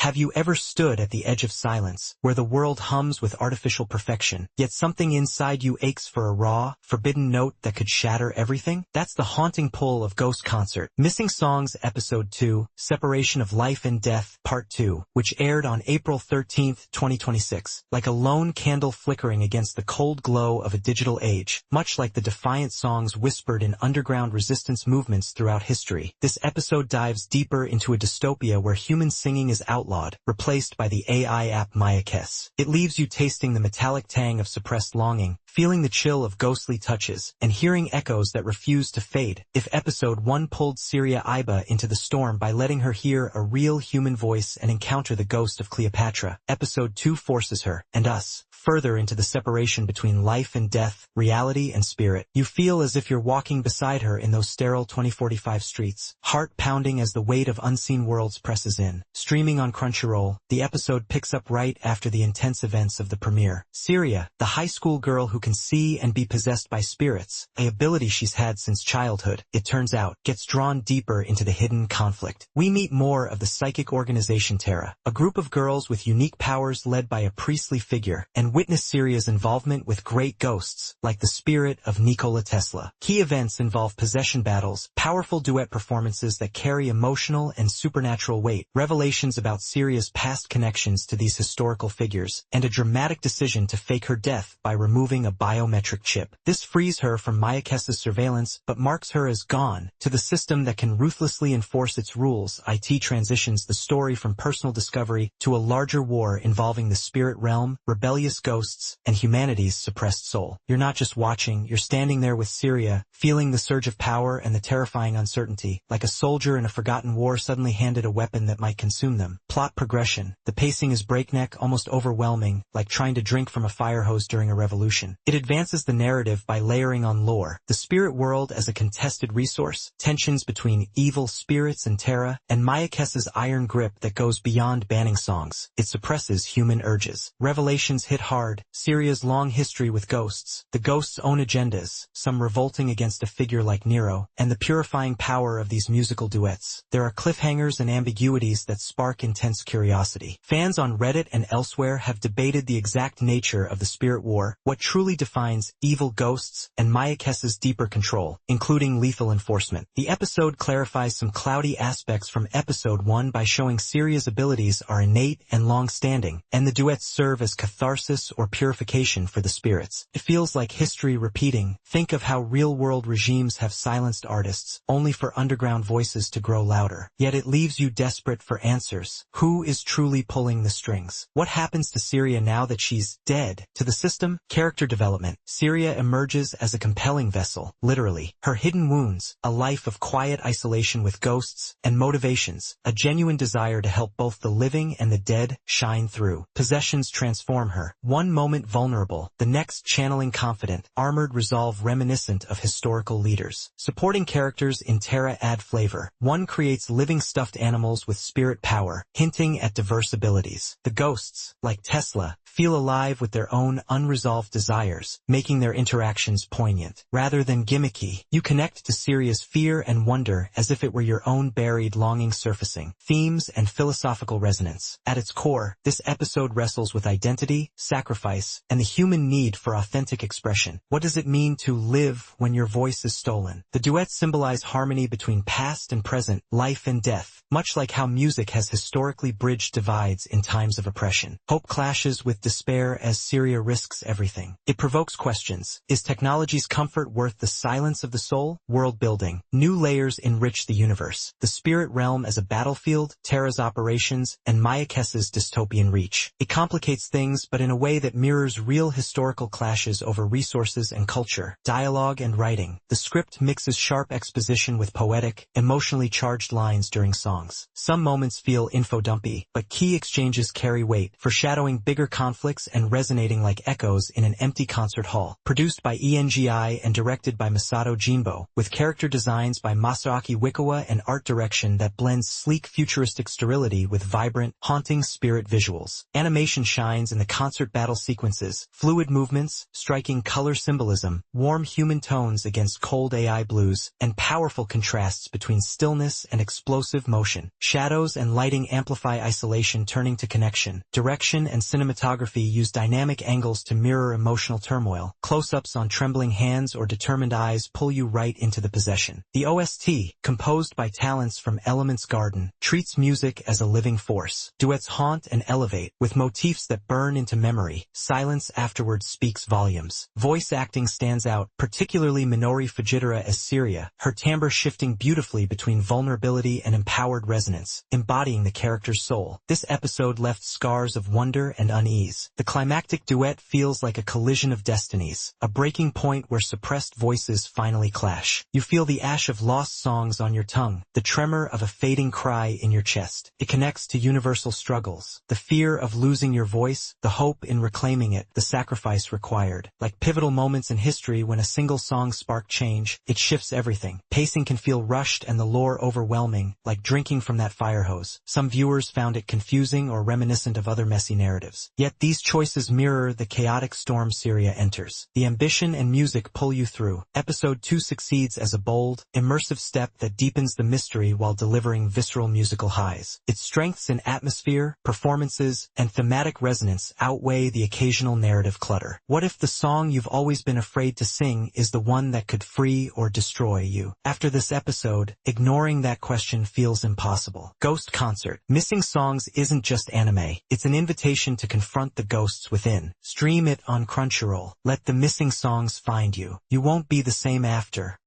Have you ever stood at the edge of silence, where the world hums with artificial perfection, yet something inside you aches for a raw, forbidden note that could shatter everything? That's the haunting pull of Ghost Concert. Missing Songs Episode 2, Separation of Life and Death, Part 2, which aired on April 13, 2026. Like a lone candle flickering against the cold glow of a digital age, much like the defiant songs whispered in underground resistance movements throughout history, this episode dives deeper into a dystopia where human singing is outlawed, replaced by the AI app mashup. It leaves you tasting the metallic tang of suppressed longing, feeling the chill of ghostly touches, and hearing echoes that refuse to fade. If Episode 1 pulled Syria Iba into the storm by letting her hear a real human voice and encounter the ghost of Cleopatra, Episode 2 forces her, and us, further into the separation between life and death, reality and spirit. You feel as if you're walking beside her in those sterile 2045 streets, heart pounding as the weight of unseen worlds presses in. Streaming on Crunchyroll, the episode picks up right after the intense events of the premiere. Syria, the high school girl who can see and be possessed by spirits, an ability she's had since childhood, it turns out, gets drawn deeper into the hidden conflict. We meet more of the psychic organization Terra, a group of girls with unique powers led by a priestly figure, and witness Syria's involvement with great ghosts, like the spirit of Nikola Tesla. Key events involve possession battles, powerful duet performances that carry emotional and supernatural weight, revelations about Syria's past connections to these historical figures, and a dramatic decision to fake her death by removing a biometric chip. This frees her from Mayakessa's surveillance, but marks her as gone to the system that can ruthlessly enforce its rules. IT transitions the story from personal discovery to a larger war involving the spirit realm, rebellious ghosts, and humanity's suppressed soul. You're not just watching, you're standing there with Syria, feeling the surge of power and the terrifying uncertainty, like a soldier in a forgotten war suddenly handed a weapon that might consume them. Plot progression. The pacing is breakneck, almost overwhelming, like trying to drink from a fire hose during a revolution. It advances the narrative by layering on lore, the spirit world as a contested resource, tensions between evil spirits and Terra, and Mayakessa's iron grip that goes beyond banning songs. It suppresses human urges. Revelations hit hard, Syria's long history with ghosts, the ghosts' own agendas, some revolting against a figure like Nero, and the purifying power of these musical duets. There are cliffhangers and ambiguities that spark intense curiosity. Fans on Reddit and elsewhere have debated the exact nature of the spirit war, what truly defines evil ghosts, and Mayakessa's deeper control, including lethal enforcement. The episode clarifies some cloudy aspects from Episode 1 by showing Syria's abilities are innate and long-standing, and the duets serve as catharsis or purification for the spirits. It feels like history repeating. Think of how real-world regimes have silenced artists, only for underground voices to grow louder. Yet it leaves you desperate for answers. Who is truly pulling the strings? What happens to Syria now that she's dead? To the system? Character development. Syria emerges as a compelling vessel, literally. Her hidden wounds, a life of quiet isolation with ghosts, and motivations, a genuine desire to help both the living and the dead, shine through. Possessions transform her. One moment vulnerable, the next channeling confident, armored resolve reminiscent of historical leaders. Supporting characters in Terra add flavor. One creates living stuffed animals with spirit power, hinting at diverse abilities. The ghosts, like Tesla, feel alive with their own unresolved desires, making their interactions poignant. Rather than gimmicky, you connect to Syria's fear and wonder as if it were your own buried longing surfacing. Themes and philosophical resonance. At its core, this episode wrestles with identity, sacrifice, and the human need for authentic expression. What does it mean to live when your voice is stolen? The duets symbolize harmony between past and present, life and death, much like how music has historically bridged divides in times of oppression. Hope clashes with despair as Syria risks everything. It provokes questions. Is technology's comfort worth the silence of the soul? World building. New layers enrich the universe. The spirit realm as a battlefield, Terra's operations, and Mayakessa's dystopian reach. It complicates things, but in a way that mirrors real historical clashes over resources and culture. Dialogue and writing. The script mixes sharp exposition with poetic, emotionally charged lines during songs. Some moments feel info-dumpy, but key exchanges carry weight, foreshadowing bigger conflicts and resonating like echoes in an empty concert hall. Produced by ENGI and directed by Masato Jinbo, with character designs by Masaaki Wikawa and art direction that blends sleek futuristic sterility with vibrant, haunting spirit visuals. Animation shines in the concert battle sequences, fluid movements, striking color symbolism, warm human tones against cold AI blues, and powerful contrasts between stillness and explosive motion. Shadows and lighting amplify isolation turning to connection. Direction and cinematography use dynamic angles to mirror emotional turmoil. Close-ups on trembling hands or determined eyes pull you right into the possession. The OST, composed by talents from Elements Garden, treats music as a living force. Duets haunt and elevate, with motifs that burn into memory. Silence afterwards speaks volumes. Voice acting stands out, particularly Minori Fujitara as Syria, her timbre shifting beautifully between vulnerability and empowered resonance, embodying the character's soul. This episode left scars of wonder and unease. The climactic duet feels like a collision of destinies, a breaking point where suppressed voices finally clash. You feel the ash of lost songs on your tongue, the tremor of a fading cry in your chest. It connects to universal struggles, the fear of losing your voice, the hope in reclaiming it, the sacrifice required. Like pivotal moments in history when a single song sparked change, it shifts everything. Pacing can feel rushed and the lore overwhelming, like drinking from that fire hose. Some viewers found it confusing or reminiscent of other messy narratives. Yet these choices mirror the chaotic storm Syria enters. The ambition and music pull you through. Episode 2 succeeds as a bold, immersive step that deepens the mystery while delivering visceral musical highs. Its strengths in atmosphere, performances, and thematic resonance outweigh the occasional narrative clutter. What if the song you've always been afraid to sing is the one that could free or destroy you? After this episode, ignoring that question feels impossible. Ghost Concert. Missing Songs isn't just anime. It's an invitation to confront the ghosts within. Stream it on Crunchyroll. Let the missing songs find you. You won't be the same after.